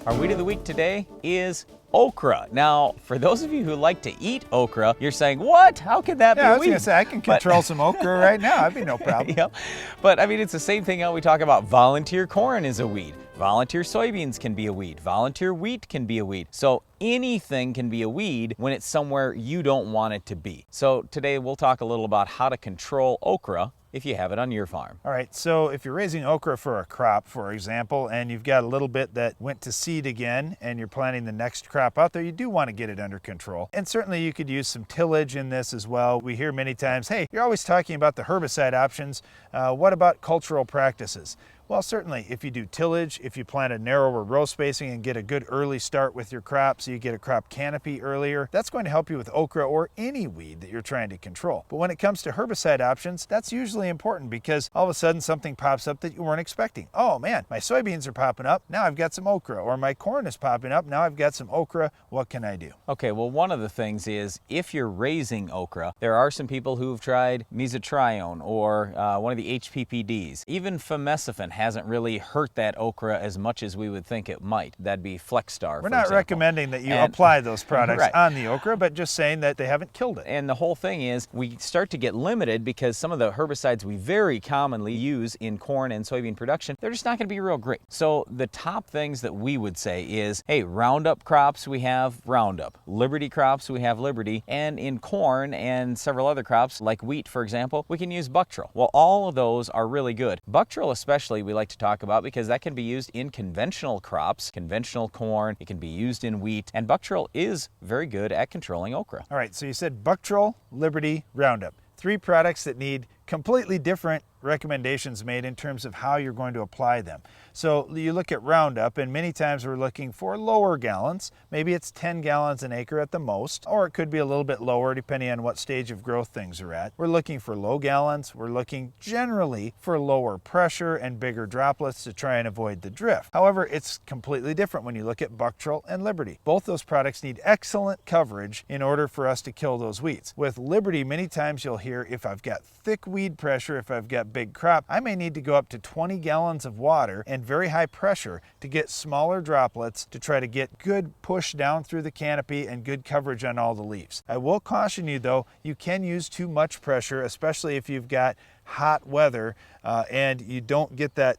Our weed of the week today is okra. Now, for those of you who like to eat okra, you're saying, what? How could that be a weed? I was going to say, I can control some okra right now. That'd be no problem. Yep. But I mean, it's the same thing how we talk about volunteer corn is a weed. Volunteer soybeans can be a weed. Volunteer wheat can be a weed. So anything can be a weed when it's somewhere you don't want it to be. So today we'll talk a little about how to control okra if you have it on your farm. All right, so if you're raising okra for a crop, for example, and you've got a little bit that went to seed again and you're planting the next crop out there, you do want to get it under control. And certainly you could use some tillage in this as well. We hear many times, hey, you're always talking about the herbicide options. What about cultural practices? Well, certainly, if you do tillage, if you plant a narrower row spacing and get a good early start with your crop so you get a crop canopy earlier, that's going to help you with okra or any weed that you're trying to control. But when it comes to herbicide options, that's usually important because all of a sudden something pops up that you weren't expecting. Oh man, my soybeans are popping up, now I've got some okra. Or my corn is popping up, now I've got some okra. What can I do? Okay, well, one of the things is if you're raising okra, there are some people who've tried mesotrione or one of the HPPDs. Even famecifin hasn't really hurt that okra as much as we would think it might. That'd be Flexstar, We're not recommending that you apply those products right on the okra, but just saying that they haven't killed it. And the whole thing is we start to get limited because some of the herbicides we very commonly use in corn and soybean production, they're just not going to be real great. So the top things that we would say is, hey, Roundup crops, we have Roundup. Liberty crops, we have Liberty. And in corn and several other crops, like wheat, for example, we can use Buctril. Well, all of those are really good. Buctril especially we like to talk about because that can be used in conventional crops, conventional corn, it can be used in wheat, and Buctril is very good at controlling okra. All right, so you said Buctril, Liberty, Roundup. 3 products that need completely different recommendations made in terms of how you're going to apply them. So you look at Roundup, and many times we're looking for lower gallons. Maybe it's 10 gallons an acre at the most, or it could be a little bit lower depending on what stage of growth things are at. We're looking for low gallons. We're looking generally for lower pressure and bigger droplets to try and avoid the drift. However, it's completely different when you look at Buctril and Liberty. Both those products need excellent coverage in order for us to kill those weeds. With Liberty, many times you'll hear if I've got thick weed pressure, if I've got big crop, I may need to go up to 20 gallons of water and very high pressure to get smaller droplets to try to get good push down through the canopy and good coverage on all the leaves. I will caution you though, you can use too much pressure, especially if you've got hot weather and you don't get that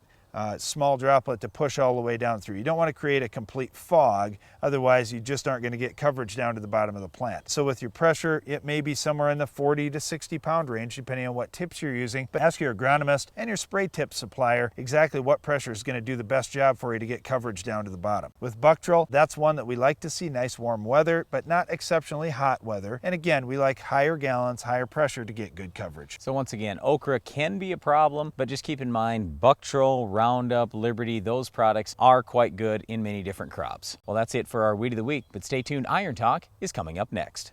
small droplet to push all the way down through. You don't want to create a complete fog, otherwise you just aren't going to get coverage down to the bottom of the plant. So with your pressure, it may be somewhere in the 40 to 60 pound range depending on what tips you're using, but ask your agronomist and your spray tip supplier exactly what pressure is going to do the best job for you to get coverage down to the bottom. With Buctril, that's one that we like to see nice warm weather, but not exceptionally hot weather. And again, we like higher gallons, higher pressure to get good coverage. So once again, okra can be a problem, but just keep in mind Buctril, Roundup, Liberty, those products are quite good in many different crops. Well, that's it for our Weed of the Week, but stay tuned. Iron Talk is coming up next.